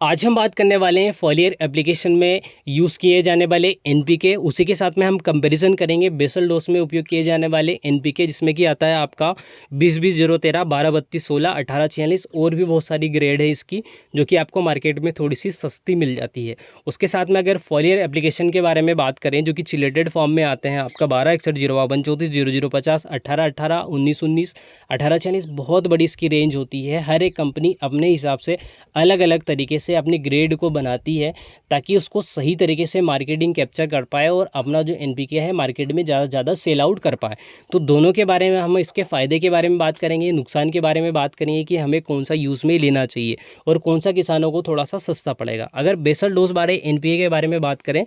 आज हम बात करने वाले हैं फॉलियर एप्लीकेशन में यूज़ किए जाने वाले एनपीके। उसी के साथ में हम कंपैरिजन करेंगे बेसल डोज में उपयोग किए जाने वाले एनपीके, जिसमें कि आता है आपका 20-20-0-13, 12-32-16, 18-46 और भी बहुत सारी ग्रेड है इसकी, जो कि आपको मार्केट में थोड़ी सी सस्ती मिल जाती है। उसके साथ में अगर फॉलियर एप्लीकेशन के बारे में बात करें, जो कि चिलेटेड फॉर्म में आते हैं आपका 12-61-052-34-0050, 18-18, 19-19, 18-46, बहुत बड़ी इसकी रेंज होती है। हर एक कंपनी अपने हिसाब से अलग अलग तरीके से अपनी ग्रेड को बनाती है ताकि उसको सही तरीके से मार्केटिंग कैप्चर कर पाए और अपना जो एनपीके है मार्केट में ज़्यादा से ज़्यादा सेल आउट कर पाए। तो दोनों के बारे में हम इसके फ़ायदे के बारे में बात करेंगे, नुकसान के बारे में बात करेंगे कि हमें कौन सा यूज़ में लेना चाहिए और कौन सा किसानों को थोड़ा सा सस्ता पड़ेगा। अगर बेसल डोज बारे एनपीके के बारे में बात करें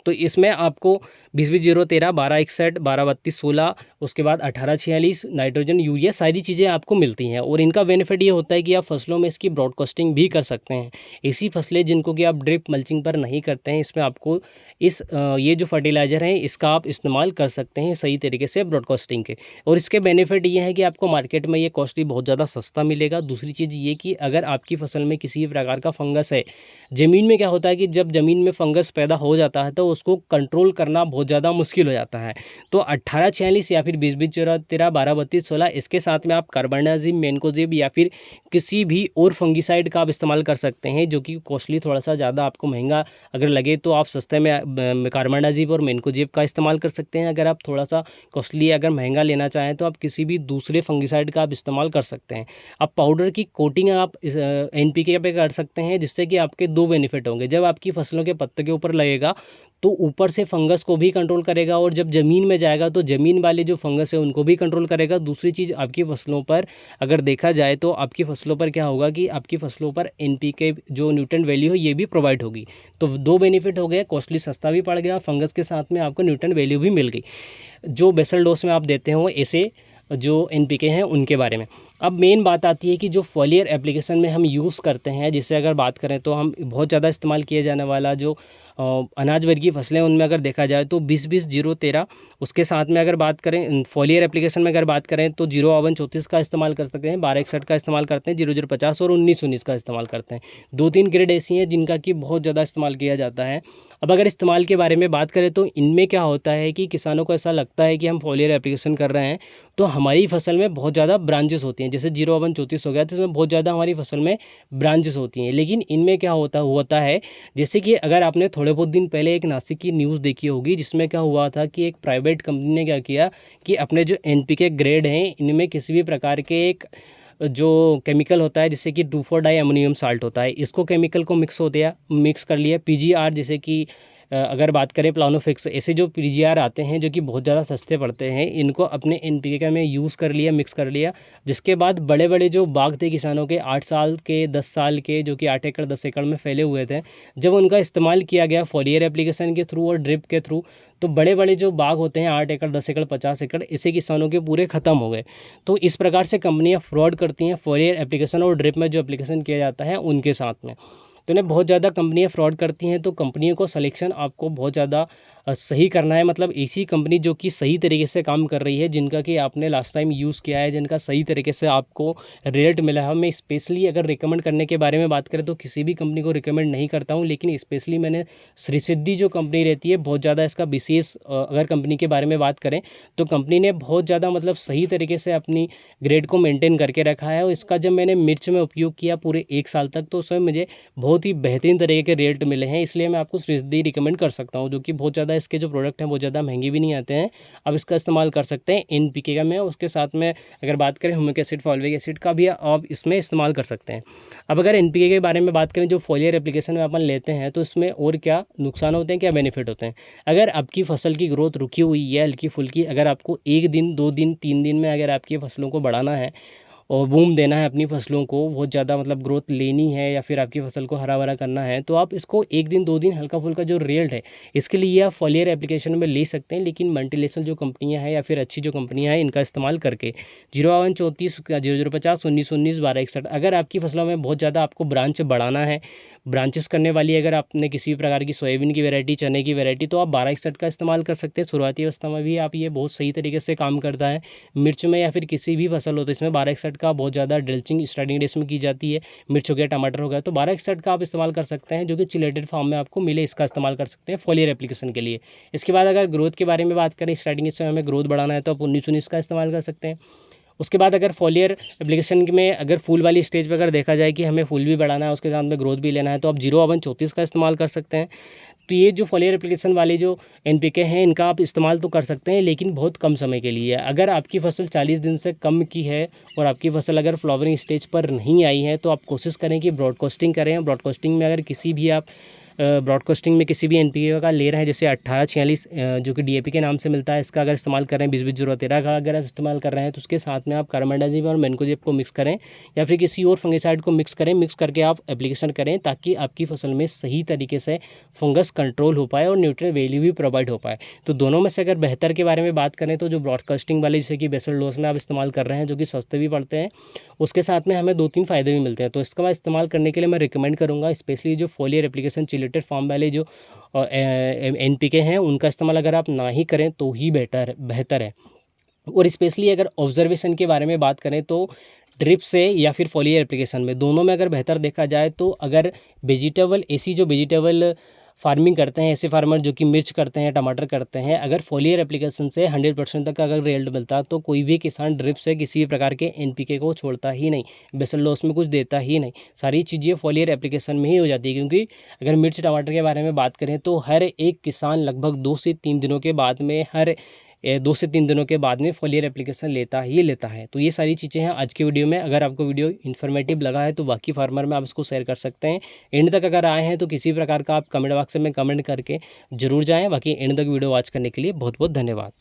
तो इसमें आपको 20-20-0-13, 12-61, 12-32-16, उसके बाद 18-46, नाइट्रोजन, यूरिया, सारी चीज़ें आपको मिलती हैं। और इनका बेनिफिट ये होता है कि आप फसलों में इसकी ब्रॉडकास्टिंग भी कर सकते हैं। ऐसी फसलें जिनको कि आप ड्रिप मल्चिंग पर नहीं करते हैं, इसमें आपको ये जो फर्टिलाइज़र है इसका आप इस्तेमाल कर सकते हैं सही तरीके से ब्रॉडकास्टिंग के। और इसके बेनिफिट ये है कि आपको मार्केट में ये कॉस्टली बहुत ज़्यादा सस्ता मिलेगा। दूसरी चीज़ ये कि अगर आपकी फसल में किसी भी प्रकार का फंगस है, ज़मीन में क्या होता है कि जब ज़मीन में फंगस पैदा हो जाता है तो उसको कंट्रोल करना बहुत ज़्यादा मुश्किल हो जाता है। तो 18-46 या फिर 20-20-0-13, 12-32-16, इसके साथ में आप कार्बेंडाजिम, मैनकोजेब या फिर किसी भी और फंगिसाइड का आप इस्तेमाल कर सकते हैं, जो कि कॉस्टली थोड़ा सा ज़्यादा आपको महंगा अगर लगे तो आप सस्ते में कार्बेंडाजिम और मैनकोजेब का इस्तेमाल कर सकते हैं। अगर आप थोड़ा सा कॉस्टली अगर महंगा लेना चाहें तो आप किसी भी दूसरे फंगिसाइड का आप इस्तेमाल कर सकते हैं। अब पाउडर की कोटिंग आप एनपीके पे कर सकते हैं, जिससे कि आपके दो बेनिफिट होंगे। जब आपकी फसलों के पत्ते के ऊपर लगेगा तो ऊपर से फंगस को भी कंट्रोल करेगा और जब ज़मीन में जाएगा तो ज़मीन वाले जो फंगस है उनको भी कंट्रोल करेगा। दूसरी चीज़, आपकी फसलों पर अगर देखा जाए तो आपकी फसलों पर क्या होगा कि आपकी फसलों पर एनपीके जो न्यूट्रिएंट वैल्यू है ये भी प्रोवाइड होगी। तो दो बेनिफिट हो गए, कॉस्टली सस्ता भी पड़ गया, फंगस के साथ में आपको न्यूट्रिएंट वैल्यू भी मिल गई। जो बेसल डोज में आप देते हो ऐसे जो एनपीके हैं उनके बारे में। अब मेन बात आती है कि जो फॉलियर एप्लीकेशन में हम यूज़ करते हैं, जिससे अगर बात करें तो हम बहुत ज़्यादा इस्तेमाल किया जाने वाला जो अनाज वर्गीय फसलें, उनमें अगर देखा जाए तो 20-20-0-13, उसके साथ में अगर बात करें फॉलियर एप्लीकेशन में अगर बात करें तो 0-52-34 का इस्तेमाल कर सकते हैं, 12-61 का इस्तेमाल करते हैं, 00-50 और 19-19 का इस्तेमाल करते हैं। 2-3 ग्रेड ऐसी हैं जिनका कि बहुत ज़्यादा इस्तेमाल किया जाता है। अब अगर इस्तेमाल के बारे में बात करें तो इनमें क्या होता है कि किसानों को ऐसा लगता है कि हम फॉलियर एप्लीकेशन कर रहे हैं तो हमारी फसल में बहुत ज़्यादा ब्रांचेस होती हैं। जैसे 0-51-34 हो गया तो इसमें बहुत ज़्यादा हमारी फसल में ब्रांचेस होती हैं, लेकिन इनमें क्या होता है, जैसे कि अगर आपने थोड़े बहुत दिन पहले एक नासिक की न्यूज़ देखी होगी, जिसमें क्या हुआ था कि एक प्राइवेट कंपनी ने क्या किया कि अपने जो एनपीके ग्रेड हैं इनमें किसी भी प्रकार के एक जो केमिकल होता है, जैसे कि 2,4-डाई अमोनियम साल्ट होता है, इसको केमिकल को मिक्स कर लिया। पीजीआर, जैसे कि अगर बात करें प्लानोफिक्स, ऐसे जो पीजीआर आते हैं जो कि बहुत ज़्यादा सस्ते पड़ते हैं, इनको अपने एनपीके में यूज़ कर लिया, मिक्स कर लिया। जिसके बाद बड़े बड़े जो बाग थे किसानों के 8 साल के, 10 साल के, जो कि 8 एकड़ 10 एकड़ में फैले हुए थे, जब उनका इस्तेमाल किया गया फॉलियर एप्लीकेशन के थ्रू और ड्रिप के थ्रू, तो बड़े बड़े जो बाग होते हैं 8 एकड़, 10 एकड़, 50 एकड़, ऐसे किसानों के पूरे ख़त्म हो गए। तो इस प्रकार से कंपनियां फ्रॉड करती हैं फॉलियर एप्लीकेशन और ड्रिप में जो एप्लीकेशन किया जाता है उनके साथ में। तो इन्हें बहुत ज़्यादा कंपनियां फ्रॉड करती हैं। तो कंपनियों को सिलेक्शन आपको बहुत ज़्यादा सही करना है, मतलब ऐसी कंपनी जो कि सही तरीके से काम कर रही है, जिनका कि आपने लास्ट टाइम यूज़ किया है, जिनका सही तरीके से आपको रिजल्ट मिला है। मैं स्पेशली अगर रिकमेंड करने के बारे में बात करें तो किसी भी कंपनी को रिकमेंड नहीं करता हूं, लेकिन स्पेशली मैंने श्री सिद्धि जो कंपनी रहती है, बहुत ज़्यादा इसका विशेष अगर कंपनी के बारे में बात करें तो कंपनी ने बहुत ज़्यादा मतलब सही तरीके से अपनी ग्रेड को मेनटेन करके रखा है। और इसका जब मैंने मिर्च में उपयोग किया पूरे 1 साल तक, तो उसमें मुझे बहुत ही बेहतरीन तरीके के रिजल्ट मिले हैं। इसलिए मैं आपको श्री सिद्धि रिकमेंड कर सकता हूँ, जो कि बहुत ज़्यादा इसके जो प्रोडक्ट हैं बहुत ज़्यादा महंगे भी नहीं आते हैं। आप इसका इस्तेमाल कर सकते हैं एनपीके का में। उसके साथ में अगर बात करें ह्यूमिक एसिड, फॉल्विक एसिड का भी आप इसमें इस्तेमाल कर सकते हैं। अब अगर एनपीके के बारे में बात करें, जो फॉलियर एप्लीकेशन में अपन लेते हैं, तो इसमें और क्या नुकसान होते हैं, क्या बेनिफिट होते हैं। अगर आपकी फसल की ग्रोथ रुकी हुई है हल्की फुल्की, अगर आपको 1 दिन, 2 दिन, 3 दिन में अगर आपकी फसलों को बढ़ाना है और बूम देना है, अपनी फसलों को बहुत ज़्यादा मतलब ग्रोथ लेनी है, या फिर आपकी फसल को हरा भरा करना है, तो आप इसको 1 दिन 2 दिन हल्का फुल्का जो रिजल्ट है, इसके लिए आप फॉलियर एप्लीकेशन में ले सकते हैं। लेकिन मल्टीनेशनल जो कंपनियां हैं या फिर अच्छी जो कंपनियां हैं, इनका इस्तेमाल करके 0-51-34, 00-50, 19-19, 12-61, अगर आपकी फसलों में बहुत ज़्यादा आपको ब्रांच बढ़ाना है, ब्रांचेस करने वाली अगर आपने किसी भी प्रकार की सोयाबीन की वैरायटी, चने की वैरायटी, तो आप 12-61 का इस्तेमाल कर सकते हैं। शुरुआती अवस्था में भी आप ये बहुत सही तरीके से काम करता है। मिर्च में या फिर किसी भी फसल हो तो इसमें 12-61 का बहुत ज़्यादा ड्रिल्चिंग स्टार्टिंग डेज में की जाती है, मिर्च हो गया, टमाटर हो गया, तो 1261 का आप इस्तेमाल कर सकते हैं जो कि चिलेटेड फॉर्म में आपको मिले, इसका इस्तेमाल कर सकते हैं फॉलियर एप्लीकेशन के लिए। इसके बाद अगर ग्रोथ के बारे में बात करें, स्टार्टिंग इस समय हमें ग्रोथ बढ़ाना है तो आप 1919 का इस्तेमाल कर सकते हैं। उसके बाद अगर फॉलियर एप्लीकेशन में अगर फूल वाली स्टेज पे अगर देखा जाए कि हमें फूल भी बढ़ाना है, उसके साथ में ग्रोथ भी लेना है, तो आप 0134 का इस्तेमाल कर सकते हैं। तो ये जो फॉलियर एप्लीकेशन वाले जो एनपीके हैं, इनका आप इस्तेमाल तो कर सकते हैं लेकिन बहुत कम समय के लिए। अगर आपकी फसल 40 दिन से कम की है और आपकी फसल अगर फ्लावरिंग स्टेज पर नहीं आई है, तो आप कोशिश करें कि ब्रॉडकास्टिंग करें। ब्रॉडकास्टिंग में अगर किसी भी आप ब्रॉडकास्टिंग में किसी भी एनपीके का ले रहे हैं, जैसे 1846 जो कि डीएपी के नाम से मिलता है, इसका अगर इस्तेमाल कर रहे हैं, 20-20-0-13 का अगर आप इस्तेमाल कर रहे हैं, तो उसके साथ में आप कार्बेंडाजिम और मैनकोजेब को मिक्स करें या फिर किसी और फंगिसाइड को मिक्स करें। मिक्स करके आप एप्लीकेशन करें ताकि आपकी फसल में सही तरीके से फंगस कंट्रोल हो पाए और न्यूट्रिएंट वैल्यू भी प्रोवाइड हो पाए। तो दोनों में से अगर बेहतर के बारे में बात करें तो जो ब्रॉडकास्टिंग वाले जैसे कि बेसल डोज में आप इस्तेमाल कर रहे हैं, जो कि सस्ते भी पड़ते हैं, उसके साथ में हमें 2-3 फ़ायदे भी मिलते हैं। तो इसका मैं इस्तेमाल करने के लिए मैं रिकमेंड करूँगा, स्पेशली जो फॉलियर एप्लीकेशन चिलेटेड फॉर्म वाले जो एनपीके हैं, उनका इस्तेमाल अगर आप ना ही करें तो ही बेहतर है। और स्पेशली अगर ऑब्जर्वेशन के बारे में बात करें तो ड्रिप से या फिर फॉलियर एप्लीकेशन में, दोनों में अगर बेहतर देखा जाए तो अगर वेजिटेबल फार्मिंग करते हैं, ऐसे फार्मर जो कि मिर्च करते हैं, टमाटर करते हैं, अगर फॉलियर एप्लीकेशन से 100% तक अगर रिजल्ट मिलता है तो कोई भी किसान ड्रिप से किसी भी प्रकार के एनपीके को छोड़ता ही नहीं, बेसल डोज में कुछ देता ही नहीं। सारी चीज़ें फॉलियर एप्लीकेशन में ही हो जाती है, क्योंकि अगर मिर्च टमाटर के बारे में बात करें तो हर एक किसान लगभग 2 से 3 दिनों के बाद में 2 से 3 दिनों के बाद में फॉलियर एप्लीकेशन लेता ही लेता है। तो ये सारी चीज़ें हैं आज की वीडियो में। अगर आपको वीडियो इन्फॉर्मेटिव लगा है तो बाकी फार्मर में आप इसको शेयर कर सकते हैं। एंड तक अगर आए हैं तो किसी प्रकार का आप कमेंट बॉक्स में कमेंट करके ज़रूर जाएँ। बाकी एंड तक वीडियो वॉच करने के लिए बहुत बहुत धन्यवाद।